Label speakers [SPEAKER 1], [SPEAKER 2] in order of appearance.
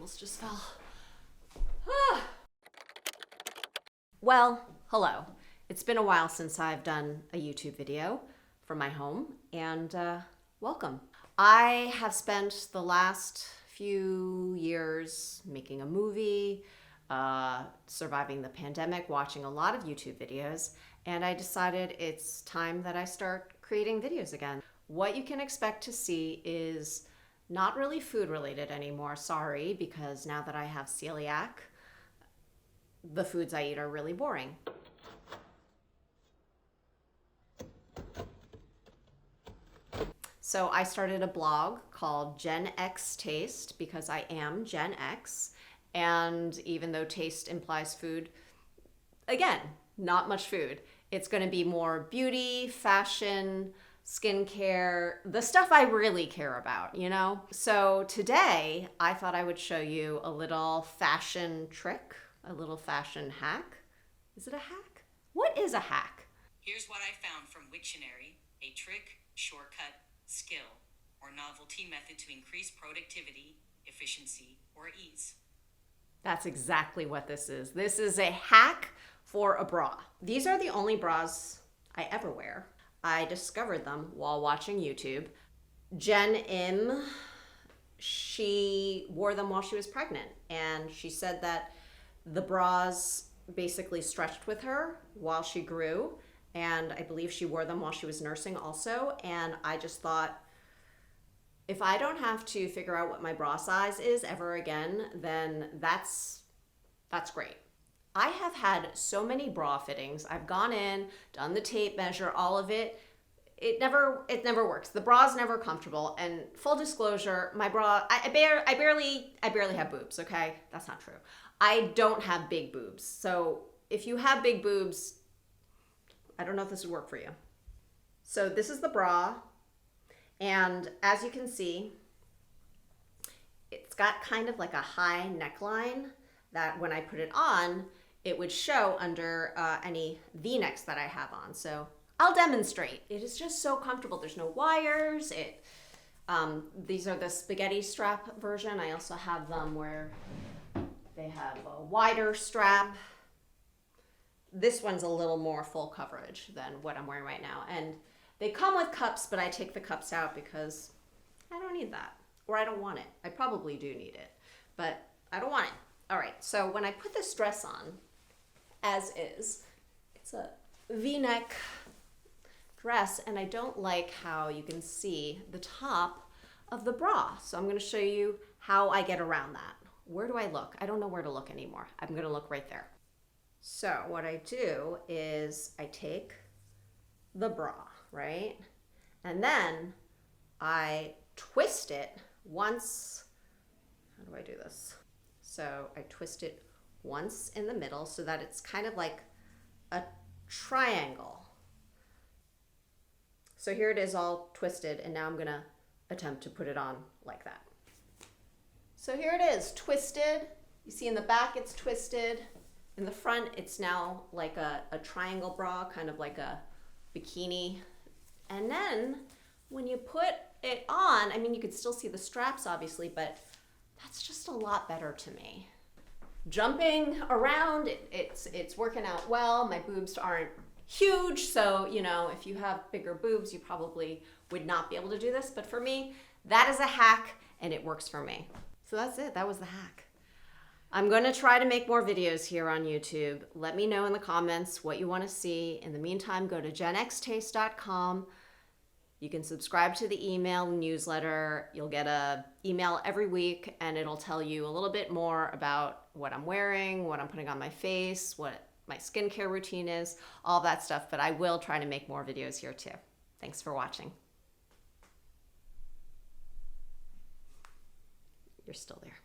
[SPEAKER 1] almost just fell. Well, hello. It's been a while since I've done a YouTube video from my home, and welcome. I have spent the last few years making a movie, surviving the pandemic, watching a lot of YouTube videos, and I decided it's time that I start creating videos again. What you can expect to see is not really food related anymore, sorry, because now that I have celiac, the foods I eat are really boring. So I started a blog called Gen X Taste because I am Gen X, and even though taste implies food, again, not much food. It's going to be more beauty, fashion, skincare, the stuff I really care about, you know? So today I thought I would show you a little fashion trick, a little fashion hack. Is it a hack? What is a hack?
[SPEAKER 2] Here's what I found from Wiktionary: a trick, shortcut, skill, or novelty method to increase productivity, efficiency, or ease.
[SPEAKER 1] That's exactly what this is. This is a hack for a bra. These are the only bras I ever wear. I discovered them while watching YouTube. Jen Im, she wore them while she was pregnant, and she said that the bras basically stretched with her while she grew, and I believe she wore them while she was nursing also. And I just thought, if I don't have to figure out what my bra size is ever again, then that's great. I have had so many bra fittings. I've gone in, done the tape measure, all of it. It never works. The bra's never comfortable. And full disclosure, my bra, I barely have boobs, okay? That's not true. I don't have big boobs. So if you have big boobs, I don't know if this would work for you. So this is the bra. And as you can see, it's got kind of like a high neckline that when I put it on, it would show under any V-necks that I have on. So I'll demonstrate. It is just so comfortable. There's no wires. These are the spaghetti strap version. I also have them where they have a wider strap. This one's a little more full coverage than what I'm wearing right now. And they come with cups, but I take the cups out because I don't need that. Or I don't want it. I probably do need it, but I don't want it. All right, so when I put this dress on, as is, it's a V-neck dress, and I don't like how you can see the top of the bra. So I'm gonna show you how I get around that. Where do I look? I don't know where to look anymore. I'm gonna look right there. So what I do is I take the bra, right? And then I twist it once. How do I do this? So I twist it once in the middle so that it's kind of like a triangle. So here it is all twisted, and now I'm gonna attempt to put it on like that. So here it is, twisted. You see in the back it's twisted. In the front it's now like a triangle bra, kind of like a bikini. And then when you put it on, I mean, you could still see the straps obviously, but that's just a lot better to me. Jumping around, it's working out well. My boobs aren't huge, so you know, if you have bigger boobs, you probably would not be able to do this. But for me, that is a hack, and it works for me. So that's it. That was the hack. I'm going to try to make more videos here on YouTube. Let me know in the comments what you want to see. In the meantime, go to genxtaste.com. You can subscribe to the email newsletter. You'll get an email every week, and it'll tell you a little bit more about what I'm wearing, what I'm putting on my face, what my skincare routine is, all that stuff. But I will try to make more videos here too. Thanks for watching. You're still there.